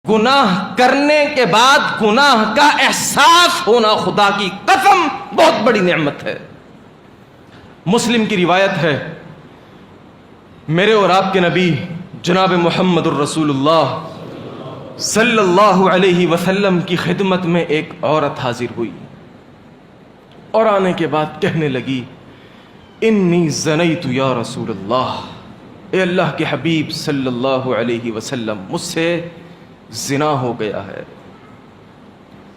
گناہ کرنے کے بعد گناہ کا احساس ہونا خدا کی قسم بہت بڑی نعمت ہے۔ مسلم کی روایت ہے، میرے اور آپ کے نبی جناب محمد الرسول اللہ صلی اللہ علیہ وسلم کی خدمت میں ایک عورت حاضر ہوئی اور آنے کے بعد کہنے لگی، انی زنیت یا رسول اللہ، اے اللہ کے حبیب صلی اللہ علیہ وسلم، مجھ سے زنا ہو گیا ہے،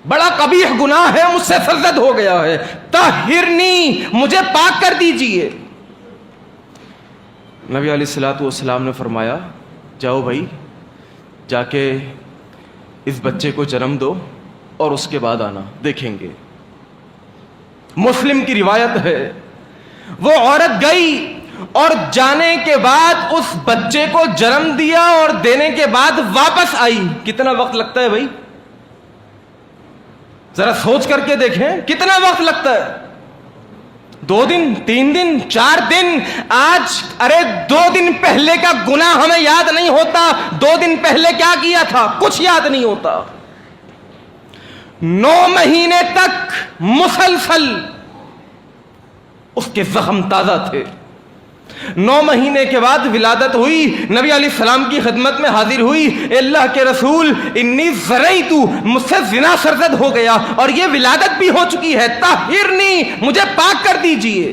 بڑا قبیح گناہ ہے، مجھ سے سرزد ہو گیا ہے، طہرنی، مجھے پاک کر دیجئے۔ نبی علیہ الصلوۃ والسلام نے فرمایا، جاؤ بھائی، جا کے اس بچے کو جنم دو اور اس کے بعد آنا، دیکھیں گے۔ مسلم کی روایت ہے، وہ عورت گئی اور جانے کے بعد اس بچے کو جنم دیا اور دینے کے بعد واپس آئی۔ کتنا وقت لگتا ہے بھائی؟ ذرا سوچ کر کے دیکھیں، کتنا وقت لگتا ہے؟ 2 دن، 3 دن، 4 دن؟ آج ارے 2 دن پہلے کا گناہ ہمیں یاد نہیں ہوتا، 2 دن پہلے کیا کیا تھا کچھ یاد نہیں ہوتا۔ 9 مہینے تک مسلسل اس کے زخم تازہ تھے۔ 9 مہینے کے بعد ولادت ہوئی، نبی علیہ السلام کی خدمت میں حاضر ہوئی، اے اللہ کے رسول، انی زنیت، مجھ سے زنا سرزد ہو گیا اور یہ ولادت بھی ہو چکی ہے، طہرنی، مجھے پاک کر دیجئے۔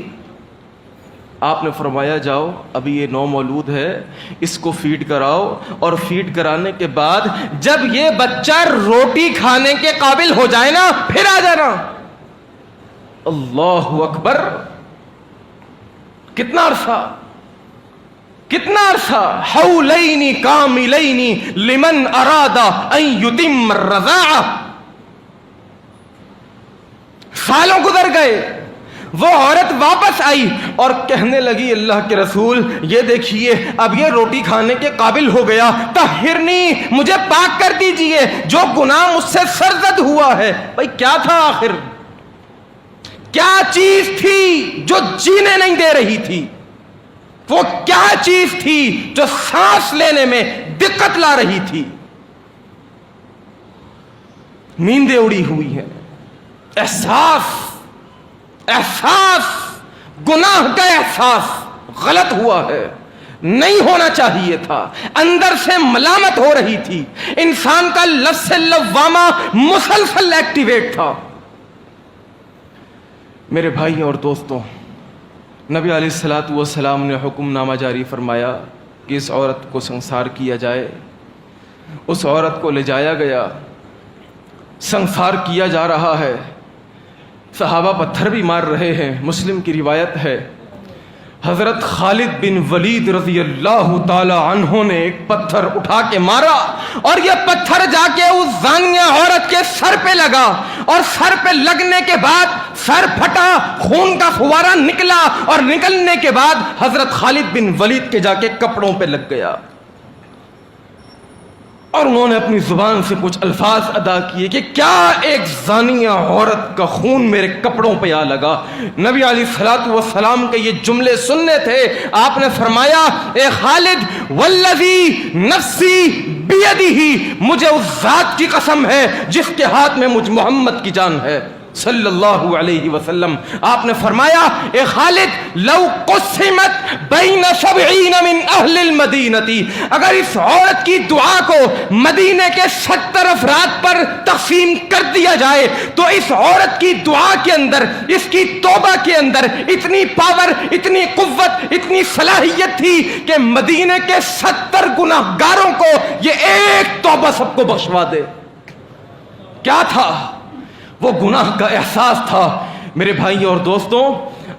آپ نے فرمایا، جاؤ، ابھی یہ نو مولود ہے، اس کو فیڈ کراؤ، اور فیڈ کرانے کے بعد جب یہ بچہ روٹی کھانے کے قابل ہو جائے نا، پھر آ جانا۔ اللہ اکبر! کتنا عرصہ، کتنا عرصہ، حولین کاملین لمن اراد ان یتم الرضاعہ، سالوں گزر گئے، وہ عورت واپس آئی اور کہنے لگی، اللہ کے رسول، یہ دیکھیے اب یہ روٹی کھانے کے قابل ہو گیا، طہرنی، مجھے پاک کر دیجئے، جو گناہ مجھ سے سرزد ہوا ہے۔ بھائی کیا تھا آخر؟ کیا چیز تھی جو جینے نہیں دے رہی تھی؟ وہ کیا چیز تھی جو سانس لینے میں دقت لا رہی تھی؟ نیندیں اڑی ہوئی ہیں، احساس گناہ کا احساس غلط ہوا ہے، نہیں ہونا چاہیے تھا، اندر سے ملامت ہو رہی تھی، انسان کا نفس لوامہ مسلسل ایکٹیویٹ تھا۔ میرے بھائی اور دوستوں، نبی علیہ الصلوۃ والسلام نے حکم نامہ جاری فرمایا کہ اس عورت کو سنسار کیا جائے۔ اس عورت کو لے جایا گیا، سنسار کیا جا رہا ہے، صحابہ پتھر بھی مار رہے ہیں۔ مسلم کی روایت ہے، حضرت خالد بن ولید رضی اللہ تعالی عنہ نے ایک پتھر اٹھا کے مارا اور یہ پتھر جا کے اس زانیہ عورت کے سر پہ لگا، اور سر پہ لگنے کے بعد سر پھٹا، خون کا فوارہ نکلا، اور نکلنے کے بعد حضرت خالد بن ولید کے جا کے کپڑوں پہ لگ گیا، اور انہوں نے اپنی زبان سے کچھ الفاظ ادا کیے کہ کیا ایک زانیہ عورت کا خون میرے کپڑوں پہ آ لگا۔ نبی علیہ الصلوۃ والسلام کے یہ جملے سننے تھے، آپ نے فرمایا، اے خالد، والذی نفسی بیدہ، مجھے اس ذات کی قسم ہے جس کے ہاتھ میں مجھ محمد کی جان ہے صلی اللہ علیہ وسلم۔ آپ نے فرمایا، اے خالد، لو قسمت بین 70 من اہل المدینہ، اگر اس عورت کی دعا کو مدینے کے 70 افراد پر تقسیم کر دیا جائے تو اس عورت کی دعا کے اندر، اس کی توبہ کے اندر اتنی پاور، اتنی قوت، اتنی صلاحیت تھی کہ مدینے کے 70 گناہ گاروں کو یہ ایک توبہ سب کو بخشوا دے۔ کیا تھا؟ وہ گناہ کا احساس تھا۔ میرے بھائی اور دوستوں،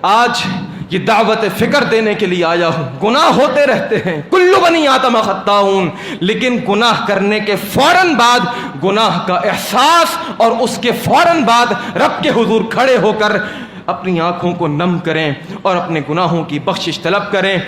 آج یہ دعوت فکر دینے کے لیے آیا ہوں۔ گناہ ہوتے رہتے ہیں، کل بنی آدم خطاؤن، لیکن گناہ کرنے کے فوراً بعد گناہ کا احساس، اور اس کے فوراً بعد رب کے حضور کھڑے ہو کر اپنی آنکھوں کو نم کریں اور اپنے گناہوں کی بخشش طلب کریں۔